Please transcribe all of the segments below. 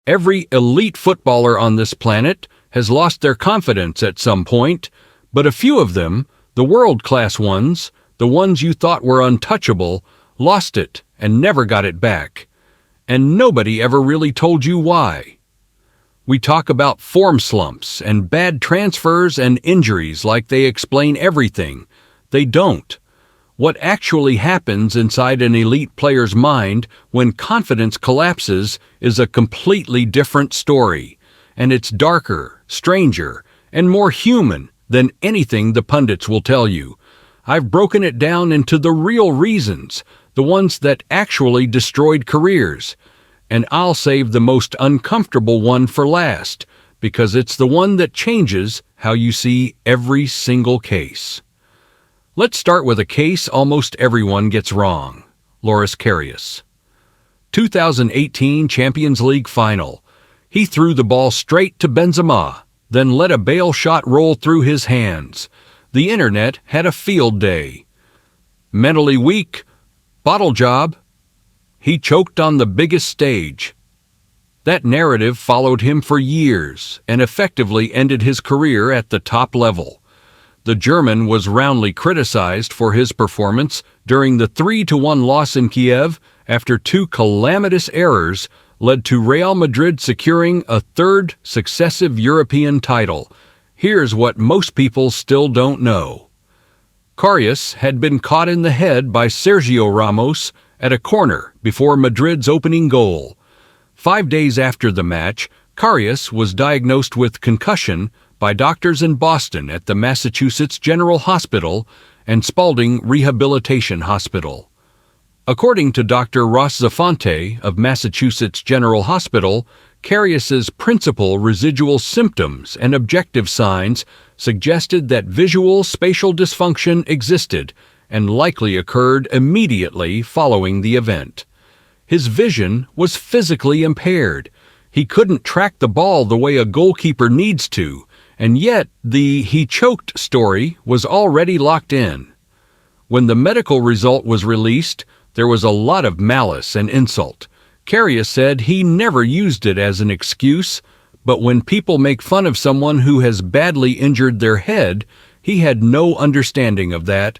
Every elite footballer on this planet has lost their confidence at some point, but a few of them, the world-class ones, the ones you thought were untouchable, lost it and never got it back. And nobody ever really told you why. We talk about form slumps and bad transfers and injuries like they explain everything. They don't. What actually happens inside an elite player's mind when confidence collapses is a completely different story, and it's darker, stranger, and more human than anything the pundits will tell you. I've broken it down into the real reasons, the ones that actually destroyed careers, and I'll save the most uncomfortable one for last, because it's the one that changes how you see every single case. Let's start with a case almost everyone gets wrong. Loris Karius. 2018 Champions League Final. He threw the ball straight to Benzema, then let a bail shot roll through his hands. The internet had a field day. Mentally weak? Bottle job? He choked on the biggest stage. That narrative followed him for years and effectively ended his career at the top level. The German was roundly criticized for his performance during the 3-1 loss in Kiev after two calamitous errors led to Real Madrid securing a third successive European title. Here's what most people still don't know. Karius had been caught in the head by Sergio Ramos at a corner before Madrid's opening goal. 5 days after the match, Karius was diagnosed with concussion by doctors in Boston at the Massachusetts General Hospital and Spaulding Rehabilitation Hospital. According to Dr. Ross Zafonte of Massachusetts General Hospital, Karius's principal residual symptoms and objective signs suggested that visual spatial dysfunction existed and likely occurred immediately following the event. His vision was physically impaired. He couldn't track the ball the way a goalkeeper needs to, and yet the "he choked" story was already locked in. When the medical result was released, there was a lot of malice and insult. Karius said he never used it as an excuse, but when people make fun of someone who has badly injured their head, he had no understanding of that.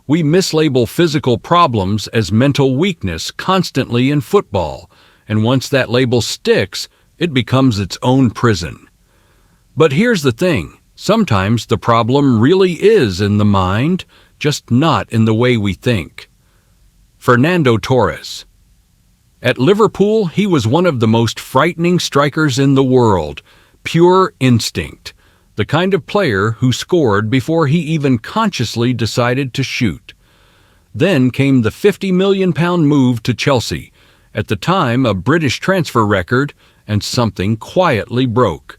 We mislabel physical problems as mental weakness constantly in football, and once that label sticks, it becomes its own prison. But here's the thing, sometimes the problem really is in the mind, just not in the way we think. Fernando Torres. At Liverpool, he was one of the most frightening strikers in the world, pure instinct, the kind of player who scored before he even consciously decided to shoot. Then came the £50 million move to Chelsea, at the time a British transfer record, and something quietly broke.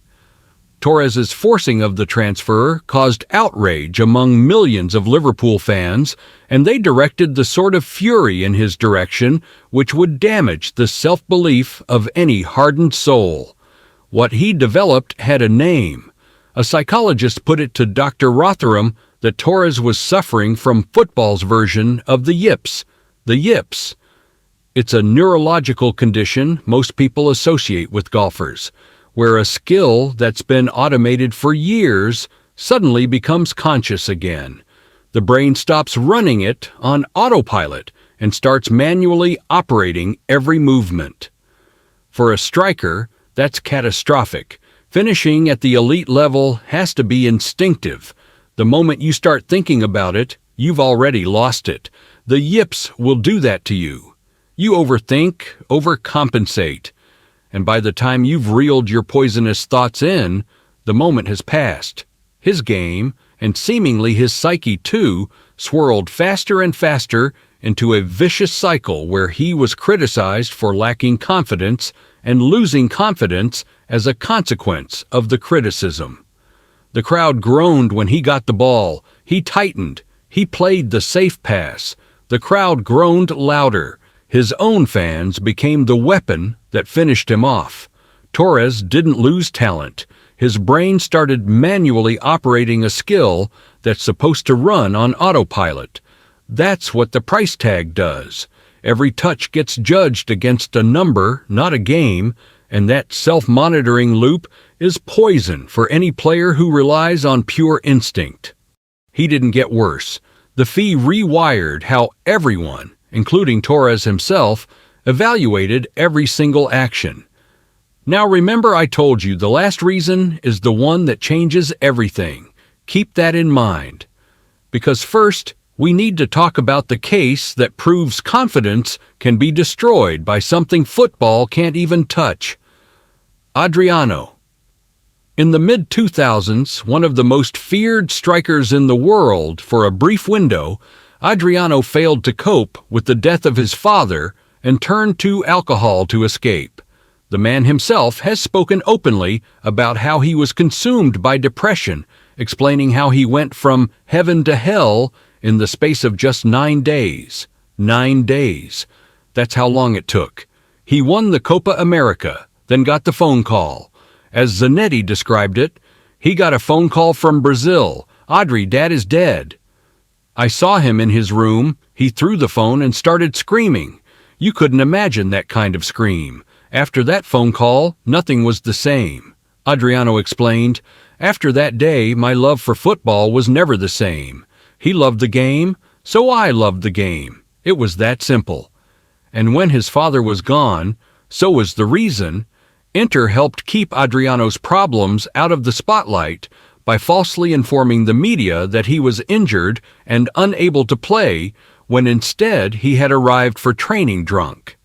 Torres's forcing of the transfer caused outrage among millions of Liverpool fans, and they directed the sort of fury in his direction which would damage the self-belief of any hardened soul. What he developed had a name. A psychologist put it to Dr. Rotherham that Torres was suffering from football's version of the Yips. The Yips. It's a neurological condition most people associate with golfers, where a skill that's been automated for years suddenly becomes conscious again. The brain stops running it on autopilot and starts manually operating every movement. For a striker, that's catastrophic. Finishing at the elite level has to be instinctive. The moment you start thinking about it, you've already lost it. The Yips will do that to you. You overthink, overcompensate, and by the time you've reeled your poisonous thoughts in, the moment has passed. His game, and seemingly his psyche too, swirled faster and faster into a vicious cycle where he was criticized for lacking confidence and losing confidence as a consequence of the criticism. The crowd groaned when he got the ball. He tightened. He played the safe pass. The crowd groaned louder. His own fans became the weapon that finished him off. Torres didn't lose talent. His brain started manually operating a skill that's supposed to run on autopilot. That's what the price tag does. Every touch gets judged against a number, not a game, And that self-monitoring loop is poison for any player who relies on pure instinct. He didn't get worse. The fee rewired how everyone, including Torres himself, evaluated every single action. Now remember, I told you the last reason is the one that changes everything. Keep that in mind. Because first, we need to talk about the case that proves confidence can be destroyed by something football can't even touch. Adriano. In the mid-2000s, one of the most feared strikers in the world, for a brief window, Adriano failed to cope with the death of his father and turned to alcohol to escape. The man himself has spoken openly about how he was consumed by depression, explaining how he went from heaven to hell in the space of just 9 days. 9 days. That's how long it took. He won the Copa America, then got the phone call. As Zanetti described it, he got a phone call from Brazil. "Adri, Dad is dead." I saw him in his room. He threw the phone and started screaming. You couldn't imagine that kind of scream. After that phone call, nothing was the same. Adriano explained, "After that day, my love for football was never the same. He loved the game, so I loved the game. It was that simple." And when his father was gone, so was the reason, Inter helped keep Adriano's problems out of the spotlight by falsely informing the media that he was injured and unable to play, when instead he had arrived for training drunk.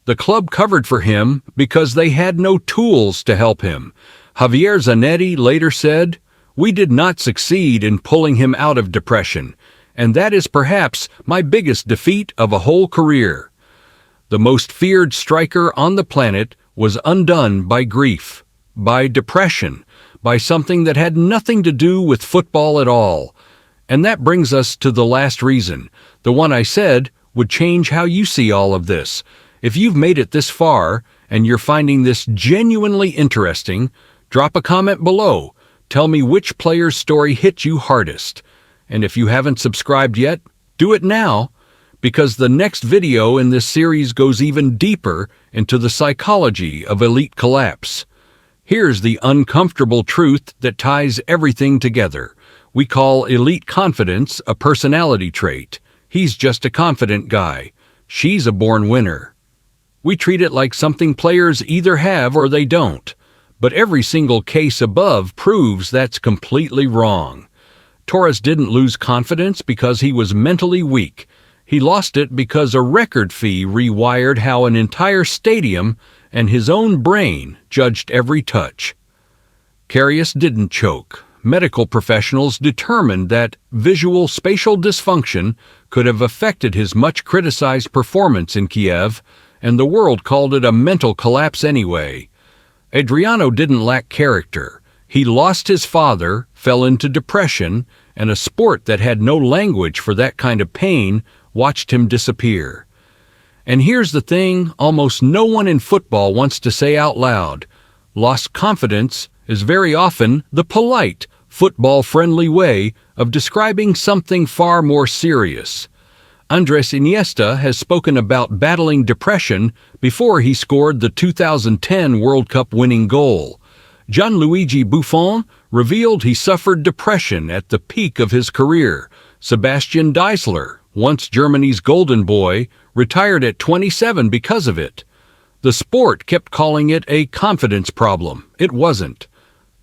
The club covered for him because they had no tools to help him. Javier Zanetti later said, "We did not succeed in pulling him out of depression, and that is perhaps my biggest defeat of a whole career." The most feared striker on the planet was undone by grief, by depression, by something that had nothing to do with football at all. And that brings us to the last reason, the one I said would change how you see all of this. If you've made it this far and you're finding this genuinely interesting, drop a comment below. Tell me which player's story hit you hardest. And if you haven't subscribed yet, do it now, because the next video in this series goes even deeper into the psychology of elite collapse. Here's the uncomfortable truth that ties everything together. We call elite confidence a personality trait. He's just a confident guy. She's a born winner. We treat it like something players either have or they don't. But every single case above proves that's completely wrong. Torres didn't lose confidence because he was mentally weak. He lost it because a record fee rewired how an entire stadium and his own brain judged every touch. Karius didn't choke. Medical professionals determined that visual spatial dysfunction could have affected his much-criticized performance in Kiev, and the world called it a mental collapse anyway. Adriano didn't lack character. He lost his father, fell into depression, and a sport that had no language for that kind of pain watched him disappear. And here's the thing almost no one in football wants to say out loud. Lost confidence is very often the polite, football-friendly way of describing something far more serious. Andres Iniesta has spoken about battling depression before he scored the 2010 World Cup winning goal. Gianluigi Buffon revealed he suffered depression at the peak of his career. Sebastian Deisler, once Germany's golden boy, retired at 27 because of it. The sport kept calling it a confidence problem. It wasn't.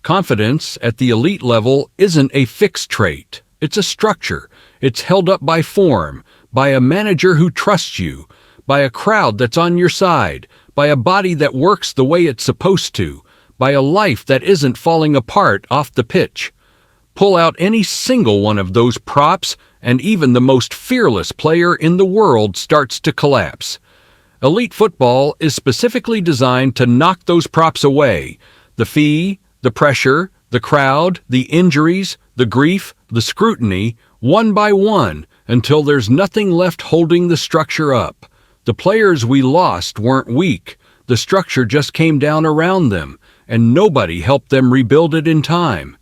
Confidence at the elite level isn't a fixed trait. It's a structure. It's held up by form, by a manager who trusts you, by a crowd that's on your side, by a body that works the way it's supposed to, by a life that isn't falling apart off the pitch. Pull out any single one of those props, and even the most fearless player in the world starts to collapse. Elite football is specifically designed to knock those props away. The fee, the pressure, the crowd, the injuries, the grief, the scrutiny, one by one, until there's nothing left holding the structure up. The players we lost weren't weak. The structure just came down around them, and nobody helped them rebuild it in time.